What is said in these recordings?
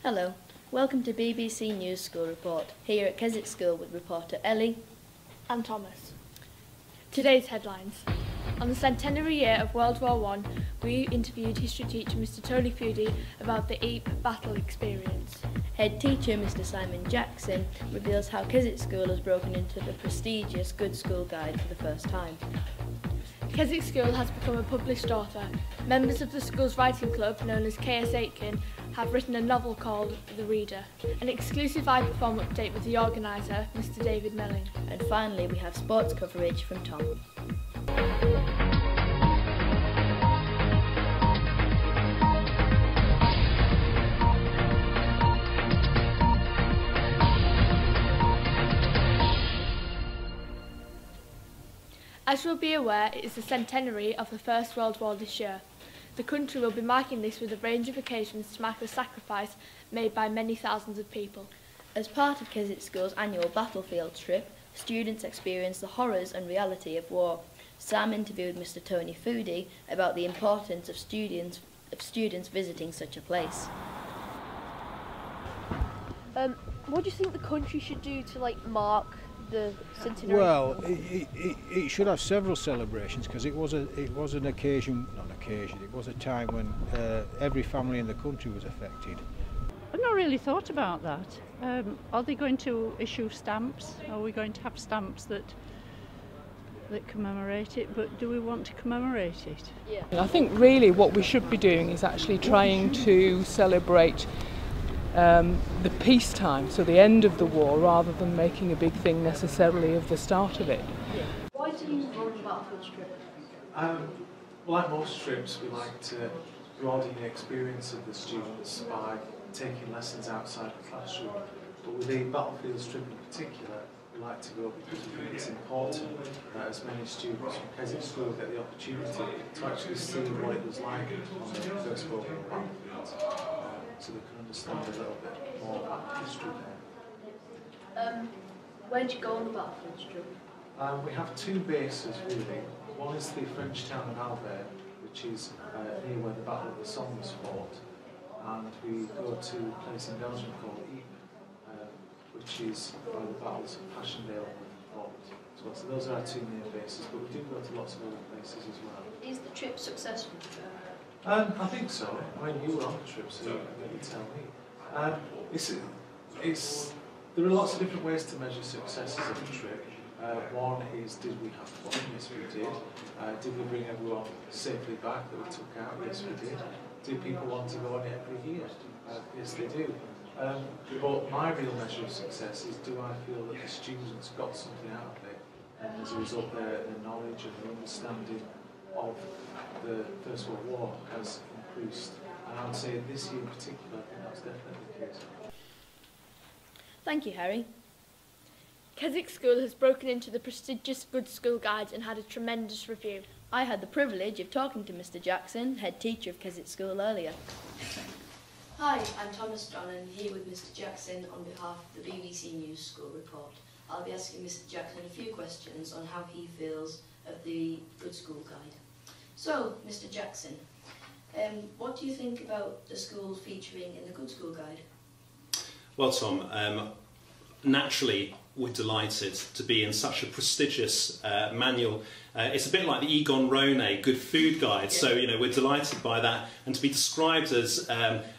Hello, welcome to BBC News School Report, here at Keswick School with reporter Ellie and Thomas. Today's headlines. On the centenary year of World War I, we interviewed history teacher Mr Tony Foodie about the Ypres battle experience. Head teacher Mr Simon Jackson reveals how Keswick School has broken into the prestigious Good School Guide for the first time. Keswick School has become a published author. Members of the school's writing club, known as KS Aitken, have written a novel called The Reader. An exclusive iPerform update with the organiser, Mr David Melling. And finally, we have sports coverage from Tom. As you will be aware, it is the centenary of the First World War this year. The country will be marking this with a range of occasions to mark the sacrifice made by many thousands of people. As part of Keswick School's annual battlefield trip, students experience the horrors and reality of war. Sam interviewed Mr Tony Foodie about the importance of students visiting such a place. What do you think the country should do to mark the centenary? Well, it should have several celebrations because it was an occasion, not an occasion. It was a time when every family in the country was affected. I've not really thought about that. Are they going to issue stamps? Are we going to have stamps that commemorate it? But do we want to commemorate it? Yeah. I think really what we should be doing is actually trying to celebrate the peacetime, so the end of the war, rather than making a big thing necessarily of the start of it. Why do you run a battlefield strip? Like most trips, we like to broaden the experience of the students by taking lessons outside the classroom. But with the battlefield strip in particular, we like to go because we think it's important that as many students from Keswick School get the opportunity to actually see what it was like on the First World War battlefield, so they can understand a little bit more about history there. Where'd you go on the battlefield strip? We have two bases really. One is the French town of Albert, which is near where the Battle of the Somme was fought, and we go to a place in Belgium called Ypres, which is where the battles of Passchendaele were fought. So those are our two main bases, but we do go to lots of other places as well. Is the trip successful? I think so. I mean, you were on the trip, so maybe tell me. There are lots of different ways to measure successes of a trip. One is, did we have fun? Yes, we did. Did we bring everyone safely back that we took out? Yes, we did. Do people want to go on it every year? Yes, they do. But my real measure of success is, do I feel that the students got something out of it? And as a result, their knowledge and their understanding of the First World War has increased. And I would say this year in particular, I think that's definitely the case. Thank you, Harry. Keswick School has broken into the prestigious Good School Guide and had a tremendous review. I had the privilege of talking to Mr Jackson, head teacher of Keswick School, earlier. Hi, I'm Thomas John and here with Mr Jackson on behalf of the BBC News School Report. I'll be asking Mr Jackson a few questions on how he feels of the Good School Guide. So, Mr Jackson, what do you think about the schools featuring in the Good School Guide? Well, Tom, naturally we're delighted to be in such a prestigious manual. It's a bit like the Egon Ronay Good Food Guide, so we're delighted by that, and to be described as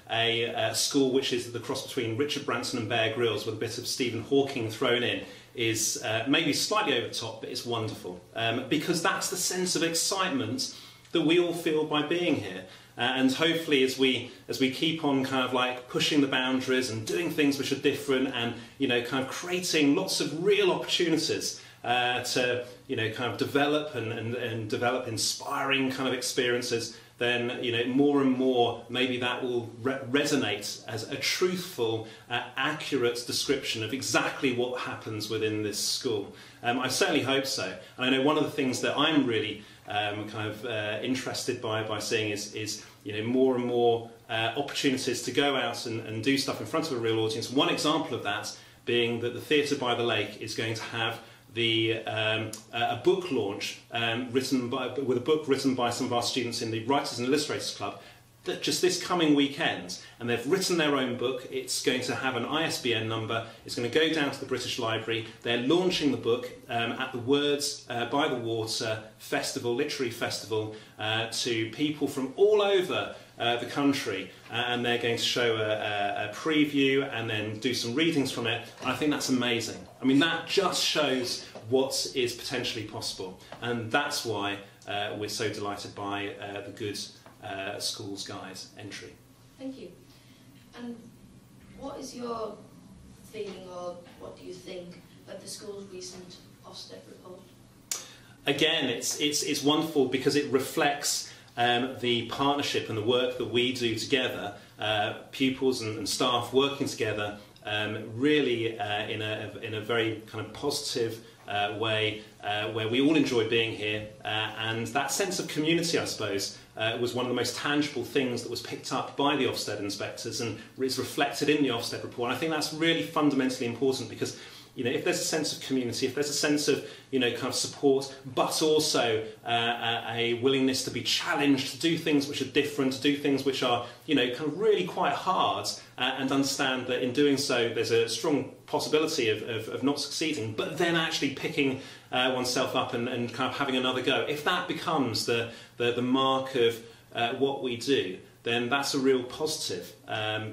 a school which is the cross between Richard Branson and Bear Grylls with a bit of Stephen Hawking thrown in is maybe slightly over the top, but it's wonderful, because that's the sense of excitement that we all feel by being here. And hopefully as we keep on kind of pushing the boundaries and doing things which are different and kind of creating lots of real opportunities to kind of develop and develop inspiring kind of experiences, then more and more maybe that will resonate as a truthful, accurate description of exactly what happens within this school. I certainly hope so. And I know one of the things that I'm really interested by seeing is more and more opportunities to go out and do stuff in front of a real audience. One example of that being that the Theatre by the Lake is going to have a book launch with a book written by some of our students in the Writers and Illustrators Club, just this coming weekend, and they've written their own book. It's going to have an ISBN number. It's going to go down to the British Library. They're launching the book at the Words by the Water Festival, Literary Festival, to people from all over the country, and they're going to show a preview and then do some readings from it. I think that's amazing. I mean, that just shows what is potentially possible, and that's why we're so delighted by the Good Schools Guide entry. Thank you. And what is your feeling, or what do you think of the school's recent Ofsted report? Again, it's wonderful because it reflects the partnership and the work that we do together, pupils and staff working together, really in a very kind of positive way, where we all enjoy being here, and that sense of community, I suppose, was one of the most tangible things that was picked up by the Ofsted inspectors, and is reflected in the Ofsted report. And I think that's really fundamentally important, because if there's a sense of community, if there's a sense of kind of support, but also a willingness to be challenged, to do things which are different, to do things which are kind of really quite hard, and understand that in doing so there's a strong possibility of not succeeding, but then actually picking oneself up and kind of having another go. If that becomes the mark of what we do, then that's a real positive,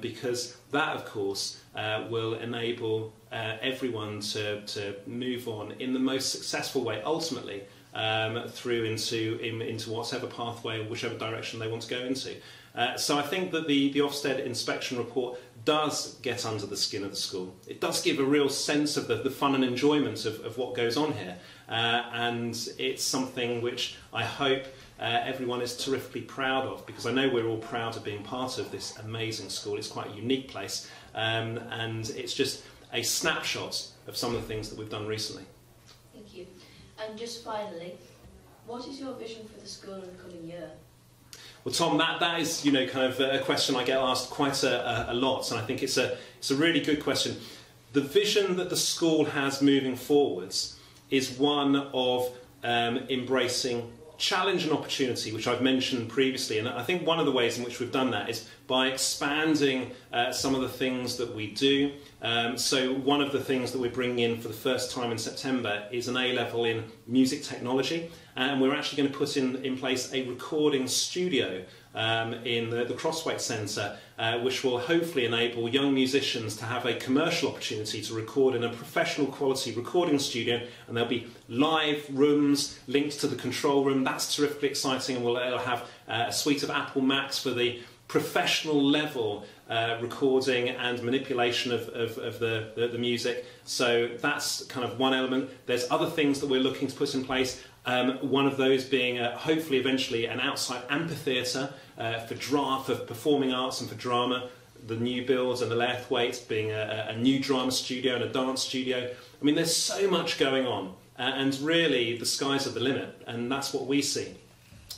because that, of course, will enable everyone to move on in the most successful way, ultimately, through into whatever pathway or whichever direction they want to go into. So I think that the Ofsted inspection report does get under the skin of the school. It does give a real sense of the fun and enjoyment of what goes on here, and it's something which I hope everyone is terrifically proud of, because I know we're all proud of being part of this amazing school. It's quite a unique place, and it's just a snapshot of some of the things that we've done recently. Thank you. And just finally, what is your vision for the school in the coming year? Well, Tom, that is kind of a question I get asked quite a lot, and I think it's a really good question. The vision that the school has moving forwards is one of embracing challenge and opportunity, which I've mentioned previously, and I think one of the ways in which we've done that is by expanding some of the things that we do. So one of the things that we're bringing in for the first time in September is an A-level in music technology, and we're actually going to put in place a recording studio in the Crossway Centre, which will hopefully enable young musicians to have a commercial opportunity to record in a professional quality recording studio, and there'll be live rooms linked to the control room. That's terrifically exciting, and it'll have a suite of Apple Macs for the professional level recording and manipulation of the music. So that's kind of one element. There's other things that we're looking to put in place. One of those being hopefully eventually an outside amphitheatre for performing arts and for drama. The new builds and the Lairthwaite being a new drama studio and a dance studio. I mean, there's so much going on, and really the sky's the limit, and that's what we see.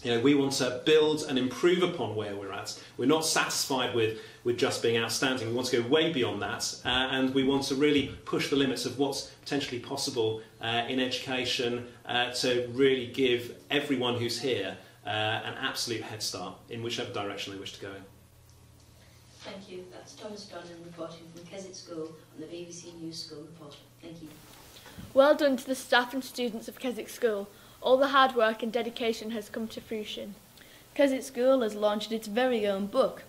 We want to build and improve upon where we're at. We're not satisfied with just being outstanding. We want to go way beyond that, and we want to really push the limits of what's potentially possible in education to really give everyone who's here an absolute head start in whichever direction they wish to go in. Thank you. That's Thomas Donnan reporting from Keswick School on the BBC News School Report. Thank you. Well done to the staff and students of Keswick School. All the hard work and dedication has come to fruition. Keswick School has launched its very own book.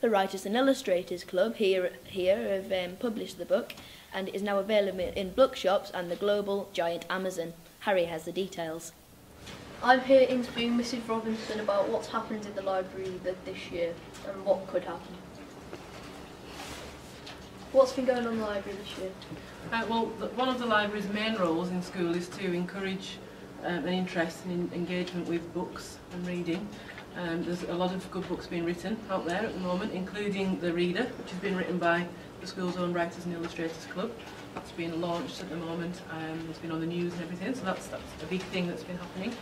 The Writers and Illustrators Club here have published the book, and it is now available in bookshops and the global giant Amazon. Harry has the details. I'm here interviewing Mrs. Robinson about what's happened in the library this year and what could happen. What's been going on in the library this year? One of the library's main roles in school is to encourage an interest and engagement with books and reading. There's a lot of good books being written out there at the moment, including The Reader, which has been written by the school's own Writers and Illustrators Club. That's been launched at the moment, it's been on the news and everything, so that's a big thing that's been happening.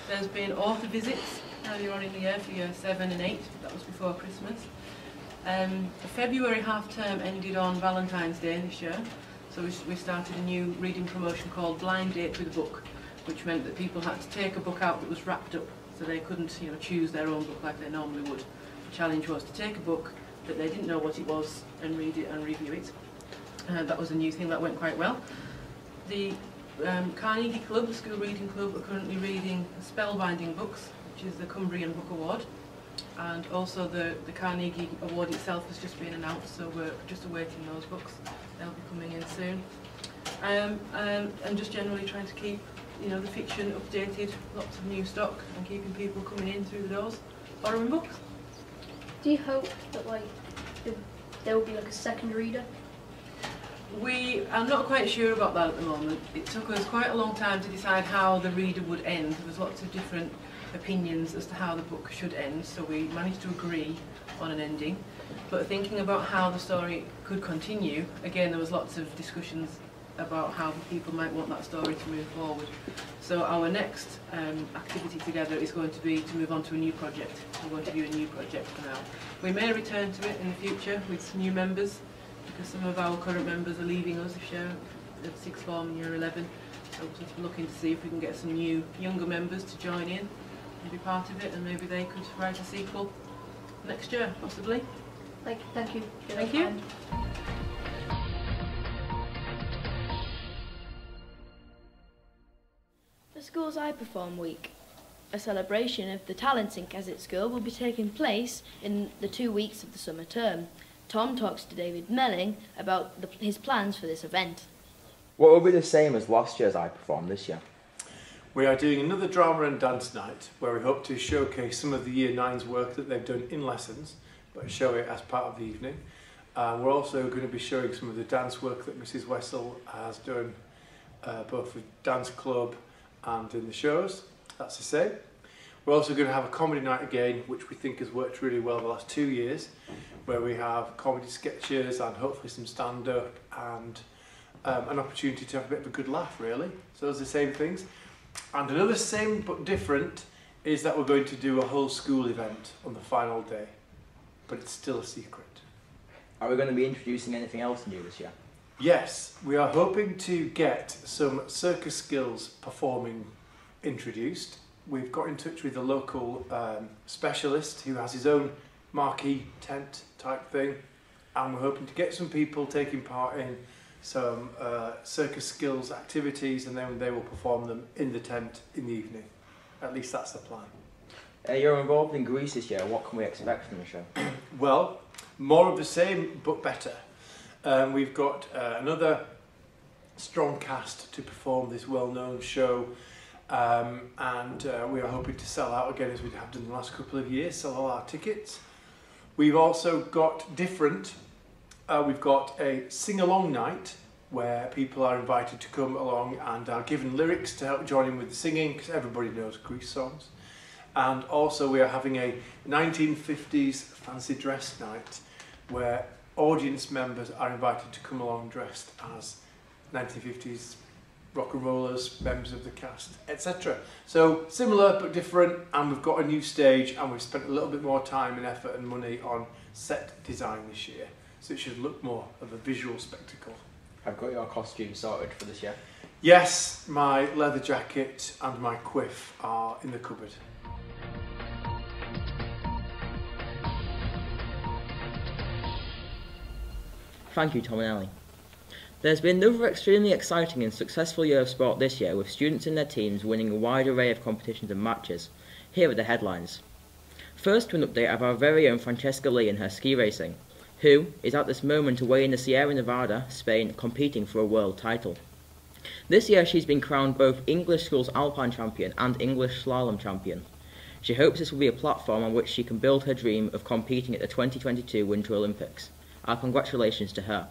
There's been author visits earlier on in the year for year 7 and 8, that was before Christmas. The February half-term ended on Valentine's Day this year, so we started a new reading promotion called Blind Date with a Book, which meant that people had to take a book out that was wrapped up, so they couldn't choose their own book like they normally would. the challenge was to take a book that they didn't know what it was and read it and review it. That was a new thing that went quite well. The Carnegie Club, the school reading club, are currently reading spellbinding books, which is the Cumbrian Book Award, and also the Carnegie Award itself has just been announced, so we're just awaiting those books. They'll be coming in soon. And just generally trying to keep, you know, the fiction updated, lots of new stock, and keeping people coming in through the doors, borrowing books. Do you hope that there will be like a second reader? We are not quite sure about that at the moment. It took us quite a long time to decide how the reader would end. There was lots of different opinions as to how the book should end, so we managed to agree on an ending. But thinking about how the story could continue, again there was lots of discussions about how people might want that story to move forward. So our next activity together is going to be to move on to a new project. We're going to do a new project for now. We may return to it in the future with new members, because some of our current members are leaving us this year at sixth form and year 11. So we're just looking to see if we can get some new younger members to join in and be part of it, and maybe they could write a sequel next year, possibly. Thank you. Thank you. The school's I Perform Week, a celebration of the talents in Keswick School, will be taking place in the 2 weeks of the summer term. Tom talks to David Melling about his plans for this event. What will be the same as last year's I Perform this year? We are doing another drama and dance night where we hope to showcase some of the Year 9's work that they've done in lessons, but show it as part of the evening. We're also going to be showing some of the dance work that Mrs. Wessel has done, both with Dance Club and in the shows, that's the same. We're also going to have a comedy night again, which we think has worked really well the last 2 years, where we have comedy sketches and hopefully some stand-up and an opportunity to have a bit of a good laugh, really. So those are the same things. And another same but different is that we're going to do a whole school event on the final day, but it's still a secret. Are we going to be introducing anything else new this year? Yes, we are hoping to get some circus skills performing introduced. We've got in touch with a local specialist who has his own marquee tent type thing, and we're hoping to get some people taking part in some circus skills activities, and then they will perform them in the tent in the evening. At least that's the plan. You're involved in Greece this year. What can we expect from the show? Well, more of the same, but better. We've got another strong cast to perform this well-known show, and we are hoping to sell out again as we have done the last couple of years, sell all our tickets. We've also got different, we've got a sing-along night where people are invited to come along and are given lyrics to help join in with the singing, because everybody knows Grease songs. And also we are having a 1950s fancy dress night where audience members are invited to come along dressed as 1950s rock and rollers, members of the cast, etc. So similar but different, and we've got a new stage, and we've spent a little bit more time and effort and money on set design this year, so it should look more of a visual spectacle. I've got your costume sorted for this year. Yes, my leather jacket and my quiff are in the cupboard. Thank you, Tom and Ellie. There's been another extremely exciting and successful year of sport this year, with students and their teams winning a wide array of competitions and matches. Here are the headlines. First, to an update of our very own Francesca Lee and her ski racing, who is at this moment away in the Sierra Nevada, Spain, competing for a world title. This year she's been crowned both English Schools Alpine Champion and English Slalom Champion. She hopes this will be a platform on which she can build her dream of competing at the 2022 Winter Olympics. Our congratulations to her.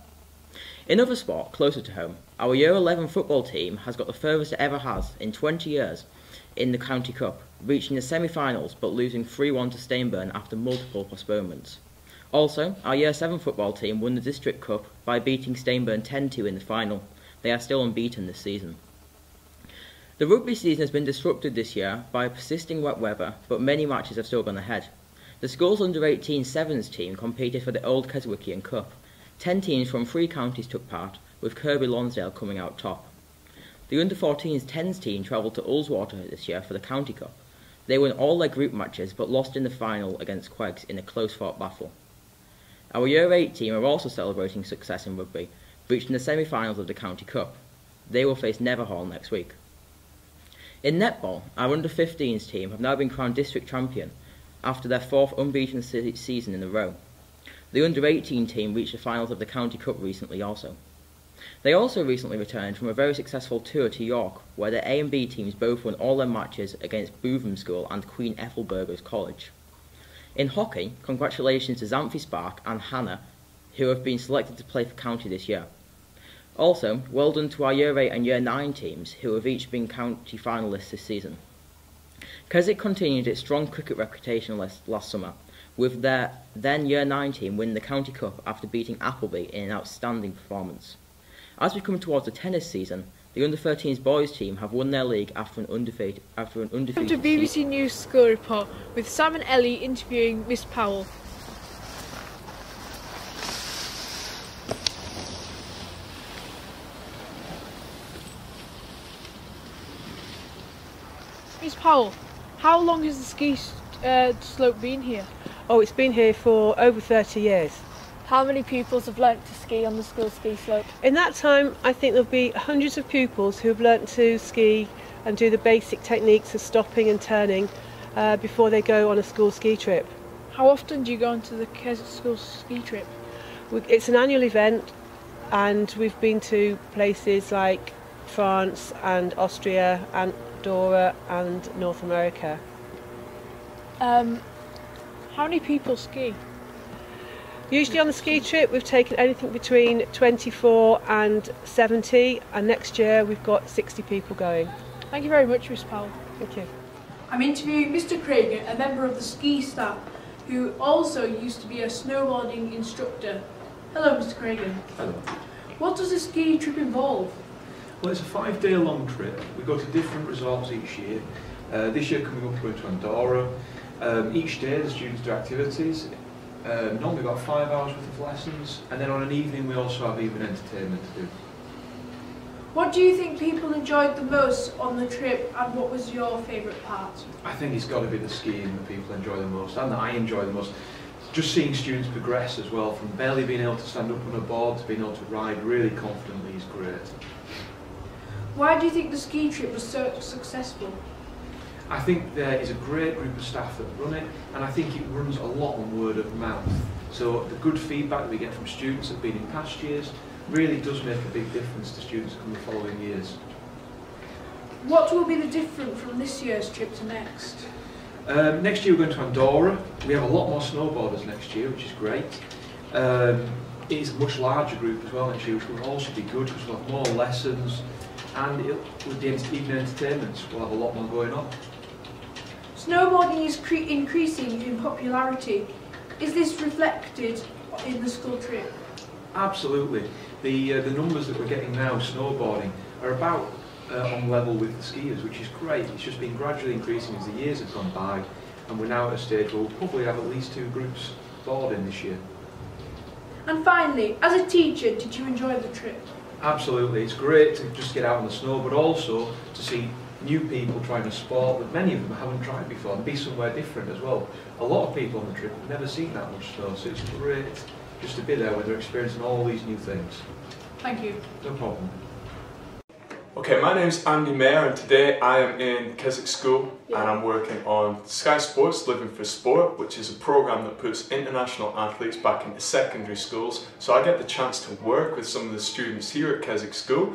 In other sport, closer to home, our Year 11 football team has got the furthest it ever has in 20 years in the County Cup, reaching the semi-finals but losing 3-1 to Stainburn after multiple postponements. Also, our Year 7 football team won the District Cup by beating Stainburn 10-2 in the final. They are still unbeaten this season. The rugby season has been disrupted this year by persisting wet weather, but many matches have still gone ahead. The school's under-18 sevens team competed for the Old Keswickian Cup. 10 teams from 3 counties took part, with Kirby Lonsdale coming out top. The under-14s 10s team travelled to Ullswater this year for the County Cup. They won all their group matches but lost in the final against Queggs in a close-fought battle. Our Year 8 team are also celebrating success in rugby, reaching the semi-finals of the County Cup. They will face Netherhall next week. In netball, our under-15s team have now been crowned district champion after their 4th unbeaten season in a row. The under-18 team reached the finals of the County Cup recently also. They also recently returned from a very successful tour to York, where their A and B teams both won all their matches against Bootham School and Queen Ethelburgers College. In hockey, congratulations to Xanthi Spark and Hannah, who have been selected to play for county this year. Also, well done to our Year 8 and Year 9 teams, who have each been county finalists this season. Keswick continued its strong cricket reputation last summer, with their then Year 9 team winning the County Cup after beating Appleby in an outstanding performance. As we come towards the tennis season, the under-13s boys team have won their league after an undefeated Welcome to BBC News School Report with Sam and Ellie interviewing Miss Powell. Miss Powell, how long has the ski slope been here? Oh, it's been here for over 30 years. How many pupils have learnt to ski on the school ski slope? In that time, I think there'll be hundreds of pupils who have learnt to ski and do the basic techniques of stopping and turning before they go on a school ski trip. How often do you go on to the Keswick school ski trip? It's an annual event, and we've been to places like France and Austria, Andorra and North America. How many people ski? Usually on the ski trip we've taken anything between 24 and 70, and next year we've got 60 people going. Thank you very much, Miss Powell. Thank you. I'm interviewing Mr. Craig, a member of the ski staff, who also used to be a snowboarding instructor. Hello, Mr. Cragen. Hello. What does a ski trip involve? Well, it's a 5-day long trip. We go to different resorts each year. This year coming up, we're to Andorra. Each day the students do activities. Normally about 5 hours worth of lessons, and then on an evening we also have evening entertainment to do. What do you think people enjoyed the most on the trip, and what was your favourite part? I think it's got to be the skiing that people enjoy the most, and that I enjoy the most. Just seeing students progress as well, from barely being able to stand up on a board to being able to ride really confidently is great. Why do you think the ski trip was so successful? I think there is a great group of staff that run it, and I think it runs a lot on word of mouth. So the good feedback that we get from students that have been in past years really does make a big difference to students in the following years. What will be the difference from this year's trip to next? Next year we're going to Andorra. We have a lot more snowboarders next year, which is great. It is a much larger group as well next year, which will also be good because we'll have more lessons, and with the evening entertainments we'll have a lot more going on. Snowboarding is increasing in popularity. Is this reflected in the school trip? Absolutely. The numbers that we're getting now snowboarding are about on level with the skiers, which is great. It's just been gradually increasing as the years have gone by, and we're now at a stage where we'll probably have at least 2 groups boarding this year. And finally, as a teacher, did you enjoy the trip? Absolutely. It's great to just get out on the snow, but also to see new people trying a sport that many of them haven't tried before and be somewhere different as well. A lot of people on the trip have never seen that much snow, so it's great just to be there where they're experiencing all these new things. Thank you. No problem. Okay, my name's Andy Mayer, and today I am in Keswick School and I'm working on Sky Sports Living for Sport, which is a programme that puts international athletes back into secondary schools. So I get the chance to work with some of the students here at Keswick School,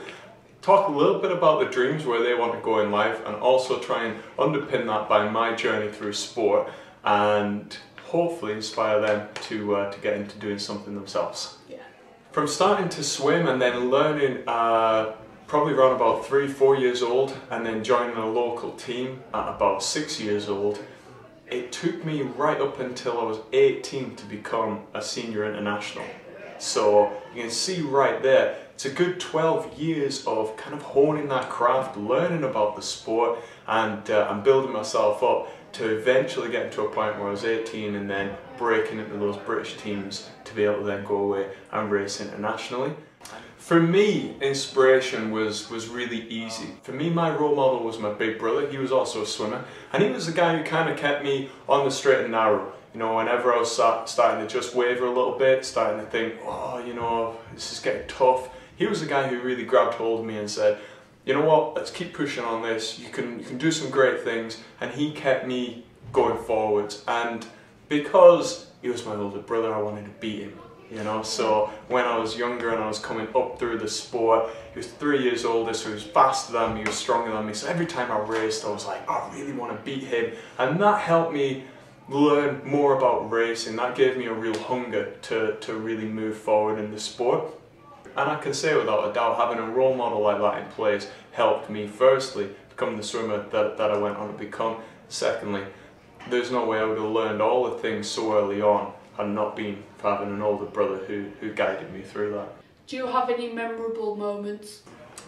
talk a little bit about the dreams where they want to go in life, and also try and underpin that by my journey through sport and hopefully inspire them to get into doing something themselves. Yeah. From starting to swim and then learning probably around about 3-4 years old, and then joining a local team at about 6 years old, it took me right up until I was 18 to become a senior international. So you can see right there, it's a good 12 years of kind of honing that craft, learning about the sport, and building myself up to eventually get to a point where I was 18 and then breaking into those British teams to be able to then go away and race internationally. For me, inspiration was really easy. For me, my role model was my big brother. He was also a swimmer, and he was the guy who kind of kept me on the straight and narrow. You know, whenever I was starting to just waver a little bit, starting to think, oh, you know, this is getting tough, he was the guy who really grabbed hold of me and said, you know what, let's keep pushing on this, you can do some great things, and he kept me going forwards. And because he was my older brother, I wanted to beat him. You know, so when I was younger and I was coming up through the sport, he was 3 years older, so he was faster than me, he was stronger than me. So every time I raced, I was like, I really want to beat him. And that helped me learn more about racing. That gave me a real hunger to really move forward in the sport. And I can say without a doubt, having a role model like that in place helped me, firstly, become the swimmer that I went on to become. Secondly, there's no way I would have learned all the things so early on had not been for having an older brother who guided me through that. Do you have any memorable moments?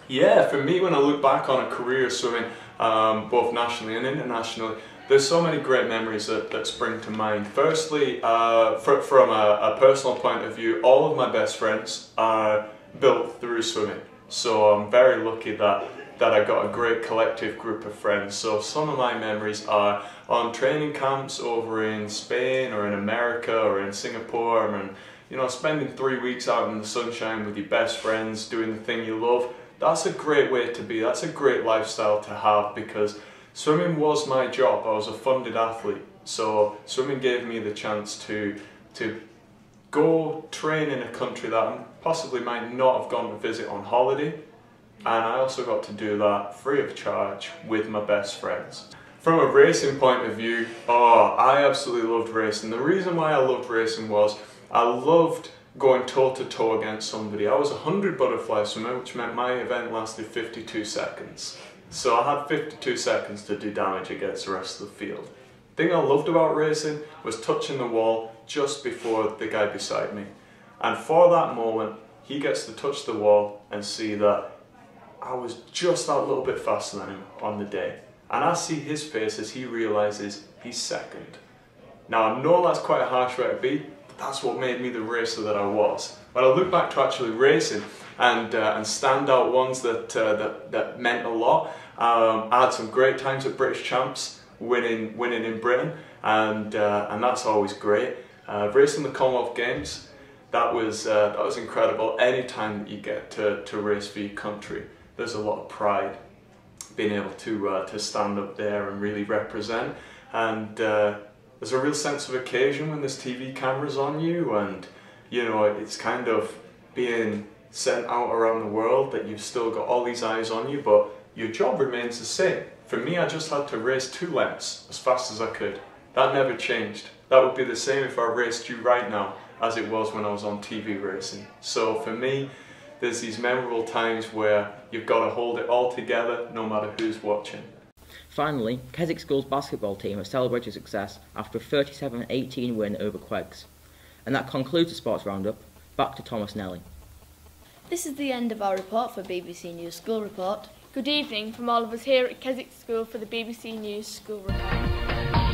Yeah, for me, when I look back on a career swimming, both nationally and internationally, there's so many great memories that spring to mind. Firstly, from a personal point of view, all of my best friends are built through swimming. So I'm very lucky that I got a great collective group of friends. So some of my memories are on training camps over in Spain or in America or in Singapore, and you know, spending 3 weeks out in the sunshine with your best friends doing the thing you love. That's a great way to be. That's a great lifestyle to have, because swimming was my job. I was a funded athlete, so swimming gave me the chance to go train in a country that I possibly might not have gone to visit on holiday. And I also got to do that free of charge with my best friends. From a racing point of view, I absolutely loved racing. The reason why I loved racing was I loved going toe-to-toe against somebody. I was a 100 butterfly swimmer, which meant my event lasted 52 seconds. So I had 52 seconds to do damage against the rest of the field. The thing I loved about racing was touching the wall just before the guy beside me. And for that moment, he gets to touch the wall and see that I was just that little bit faster than him on the day. And I see his face as he realises he's second. Now I know that's quite a harsh way to be, but that's what made me the racer that I was. When I look back to actually racing and standout ones that meant a lot, I had some great times at British Champs, winning in Britain, and that's always great. Racing the Commonwealth Games, that was incredible. Any time that you get to race for your country, there's a lot of pride being able to stand up there and really represent, and there's a real sense of occasion when there's TV cameras on you, and you know, it's kind of being sent out around the world that you've still got all these eyes on you, but your job remains the same. For me, I just had to race 2 lengths as fast as I could. That never changed. That would be the same if I raced you right now as it was when I was on TV racing. So for me, there's these memorable times where you've got to hold it all together no matter who's watching. Finally, Keswick School's basketball team have celebrated success after a 37-18 win over Queggs. And that concludes the Sports Roundup. Back to Thomas Nelly. This is the end of our report for BBC News School Report. Good evening from all of us here at Keswick School for the BBC News School Report.